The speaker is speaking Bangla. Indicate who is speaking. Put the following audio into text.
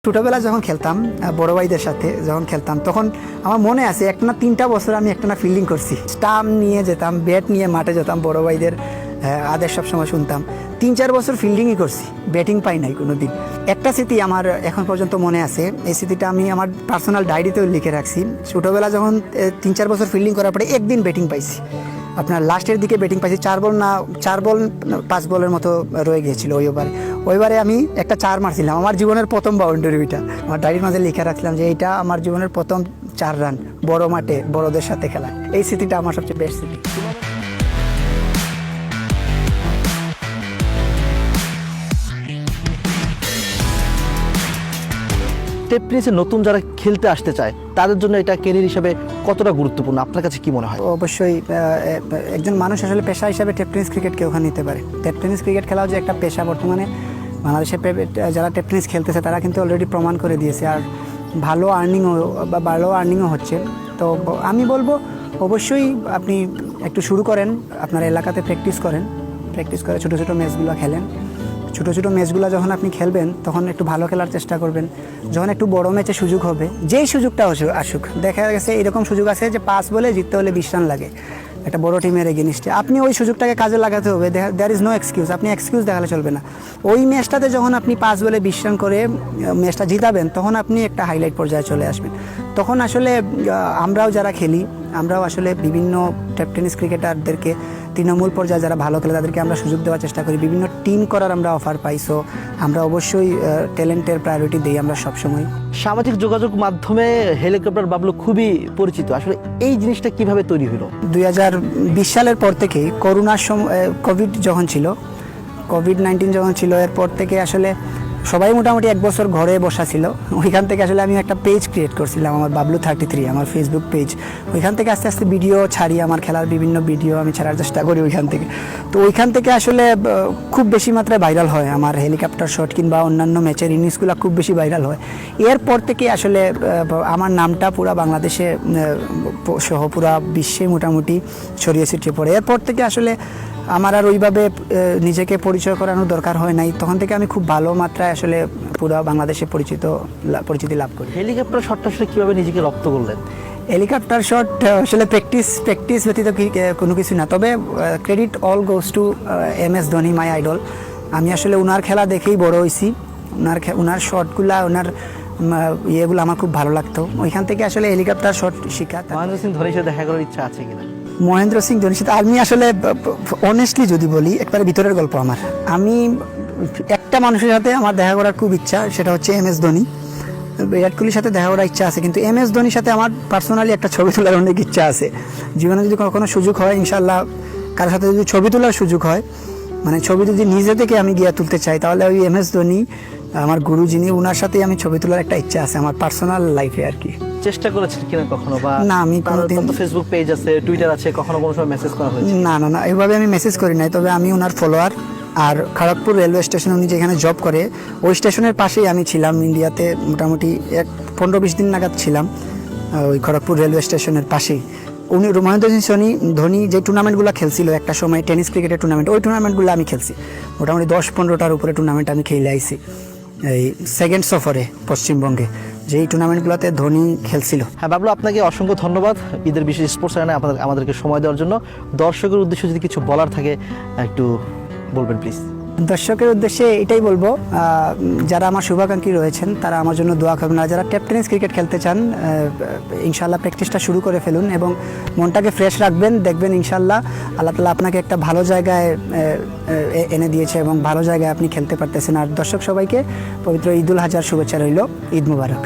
Speaker 1: ছোটোবেলা যখন খেলতাম বড় ভাইদের সাথে যখন খেলতাম তখন আমার মনে আছে একটা না 3টা বছর আমি একটা না ফিল্ডিং করছি। স্টাম্প নিয়ে যেতাম, ব্যাট নিয়ে মাঠে যেতাম, বড় ভাইদের আদেশ সবসময় শুনতাম। 3-4 বছর ফিল্ডিংই করছি, ব্যাটিং পাই নাই কোনো দিন। একটা স্মৃতি আমার এখন পর্যন্ত মনে আছে, এই স্মৃতিটা আমি আমার পার্সোনাল ডায়েরিতেও লিখে রাখছি। ছোটোবেলা যখন 3-4 বছর ফিল্ডিং করার পরে একদিন ব্যাটিং পাইছি, আপনার লাস্টের দিকে ব্যাটিং পাইছি। 4 বল 5 বলের মতো রয়ে গিয়েছিল ওইবারে আমি একটা 4 মারছিলাম, আমার জীবনের প্রথম বাউন্ডারি। ওইটা আমার ডায়েরির মাঝে লিখে রাখছিলাম যে এইটা আমার জীবনের প্রথম 4 রান বড় মাঠে বড়দের সাথে খেলা। এই স্মৃতিটা আমার সবচেয়ে বেস্ট স্মৃতি।
Speaker 2: টেনিসে নতুন যারা খেলতে আসতে চায় তাদের জন্য এটা ক্যারিয়ার হিসেবে কতটা গুরুত্বপূর্ণ আপনার কাছে কি মনে হয়?
Speaker 1: অবশ্যই একজন মানুষ আসলে পেশা হিসাবে টেনিস ক্রিকেটকে ওখানে নিতে পারে। টেনিস ক্রিকেট খেলাও যে একটা পেশা, বর্তমানে বাংলাদেশে যারা টেনিস খেলতেছে তারা কিন্তু অলরেডি প্রমাণ করে দিয়েছে, আর ভালো আর্নিংও হচ্ছে। তো আমি বলবো অবশ্যই আপনি একটু শুরু করেন, আপনার এলাকাতে প্র্যাকটিস করে ছোটো ছোটো ম্যাচগুলো খেলেন। ছোটো ছোটো ম্যাচগুলো যখন আপনি খেলবেন তখন একটু ভালো খেলার চেষ্টা করবেন। যখন একটু বড় ম্যাচে সুযোগ হবে, যেই সুযোগটা আসুক, দেখা গেছে এরকম সুযোগ আছে যে 5 বলে জিততে হলে 20 রান লাগে একটা বড় টিমের এগেইনস্টে, আপনি ওই সুযোগটাকে কাজে লাগাতে হবে। দেয়ার ইজ নো এক্সকিউজ, আপনি এক্সকিউজ দেখালে চলবে না। ওই ম্যাচটাতে যখন আপনি 5 বলে 20 রান করে ম্যাচটা জিতাবেন তখন আপনি একটা হাইলাইট পর্যায়ে চলে আসবেন। তখন আসলে আমরাও যারা খেলি, আমরাও আসলে বিভিন্ন টেনিস ক্রিকেটারদেরকে তৃণমূল পর্যায়ে যারা ভালো খেলে তাদেরকে আমরা সুযোগ দেওয়ার চেষ্টা করি, বিভিন্ন টিম করার আমরা অফার পাই। সো আমরা অবশ্যই ট্যালেন্টের প্রায়োরিটি দিই আমরা সবসময়।
Speaker 2: সামাজিক যোগাযোগ মাধ্যমে হেলিকপ্টার বাবলু খুবই পরিচিত, আসলে এই জিনিসটা কিভাবে তৈরি হলো?
Speaker 1: 2020 সালের পর থেকে করোনার সময়, কোভিড-19 যখন ছিল, এরপর থেকে আসলে সবাই মোটামুটি 1 বছর ঘরে বসা ছিল। ওইখান থেকে আসলে আমি একটা পেজ ক্রিয়েট করছিলাম, আমার বাবলু33, আমার ফেসবুক পেজ। ওইখান থেকে আস্তে আস্তে ভিডিও ছাড়ি, আমার খেলার বিভিন্ন ভিডিও আমি ছাড়ার চেষ্টা করি ওইখান থেকে। তো ওইখান থেকে আসলে খুব বেশি মাত্রায় ভাইরাল হয় আমার হেলিকপ্টার শট কিংবা অন্যান্য ম্যাচের ইনিংসগুলো খুব বেশি ভাইরাল হয়। এরপর থেকে আসলে আমার নামটা পুরো বাংলাদেশে সহ পুরো বিশ্বে মোটামুটি ছড়িয়ে ছিটিয়ে পড়ে। এরপর থেকে আসলে আমার আর ওইভাবে নিজেকে পরিচয় করানোর দরকার হয় নাই। তখন থেকে আমি খুব ভালো মাত্রায় আসলে পুরো বাংলাদেশে পরিচিতি লাভ করি।
Speaker 2: হেলিকপ্টার শটটা আসলে কীভাবে নিজেকে রপ্ত করলেন?
Speaker 1: হেলিকপ্টার শট আসলে প্র্যাকটিস ব্যতীত কোনো কিছু না, তবে credit all goes to MS Dhoni, my idol. আমি আসলে ওনার খেলা দেখেই বড় হয়েছি। ওনার শটগুলা, ওনার ইয়েগুলো আমার খুব ভালো লাগতো। ওইখান থেকে আসলে হেলিকপ্টার শট শিখা।
Speaker 2: মহেন্দ্র সিং ধোনির সাথে দেখা করার ইচ্ছা আছে কিনা?
Speaker 1: মহেন্দ্র সিং ধোনির সাথে আমি আসলে অনেস্টলি যদি বলি, একবারে ভিতরের গল্প আমার, আমি একটা মানুষের সাথে আমার দেখা করার খুব ইচ্ছা, সেটা হচ্ছে MS ধোনি। বিরাট কোহলির সাথে দেখা করার ইচ্ছা আছে, কিন্তু MS ধোনির সাথে আমার পার্সোনালি একটা ছবি তোলার অনেক ইচ্ছা আছে। জীবনে যদি কখনো সুযোগ হয়, ইনশাল্লাহ কারোর সাথে যদি ছবি তোলার সুযোগ হয়, মানে ছবি যদি নিজে থেকে আমি গিয়ে তুলতে চাই, তাহলে ওই MS ধোনি আমার গুরু যিনি, ওনার সাথেই আমি ছবি তোলার একটা ইচ্ছা আছে আমার পার্সোনাল লাইফে আর কি।
Speaker 2: চেষ্টা করেছেন কিনা কখনো? বা
Speaker 1: না, আমি কোনোদিন,
Speaker 2: ফেসবুক পেজ আছে, টুইটার আছে, কখনো কোনো সময় মেসেজ করা হয়েছে?
Speaker 1: না, এইভাবে আমি মেসেজ করি নাই, তবে আমি ওনার ফলোয়ার। আর খড়গপুর রেলওয়ে স্টেশনে উনি যেখানে জব করে, ওই স্টেশনের পাশেই আমি ছিলাম ইন্ডিয়াতে মোটামুটি 15-20 দিন নাগাদ ছিলাম ওই খড়গপুর রেলওয়ে স্টেশনের পাশেই। উনি মহেন্দ্র সিং ধোনি যে টুর্নামেন্টগুলো খেলছিল একটা সময়, টেনিস ক্রিকেটের টুর্নামেন্ট, ওই টুর্নামেন্টগুলো আমি খেলছি। মোটামুটি 10-15টার উপরে টুর্নামেন্ট আমি খেলে আইছি এই সেকেন্ড সফরে পশ্চিমবঙ্গে, যেই টুর্নামেন্টগুলোতে ধোনি খেলছিল।
Speaker 2: হ্যাঁ বাবলু, আপনাকে অসংখ্য ধন্যবাদ ঈদের বিশেষ স্পোর্টস চ্যানেলে আমাদেরকে সময় দেওয়ার জন্য। দর্শকের উদ্দেশ্যে যদি কিছু বলার থাকে একটু বলবেন প্লিজ।
Speaker 1: দর্শকের উদ্দেশ্যে এটাই বলবো, যারা আমার শুভাকাঙ্ক্ষী রয়েছেন তারা আমার জন্য দোয়া করবেন। আর যারা টেনিস ক্রিকেট খেলতে চান, ইনশাল্লাহ প্র্যাকটিসটা শুরু করে ফেলুন এবং মনটাকে ফ্রেশ রাখবেন। দেখবেন ইনশাল্লাহ আল্লাহ তাআলা আপনাকে একটা ভালো জায়গায় এনে দিয়েছে এবং ভালো জায়গায় আপনি খেলতে পারতেছেন। আর দর্শক সবাইকে পবিত্র ঈদুল আজহার শুভেচ্ছা রইল। ঈদ মুবারক।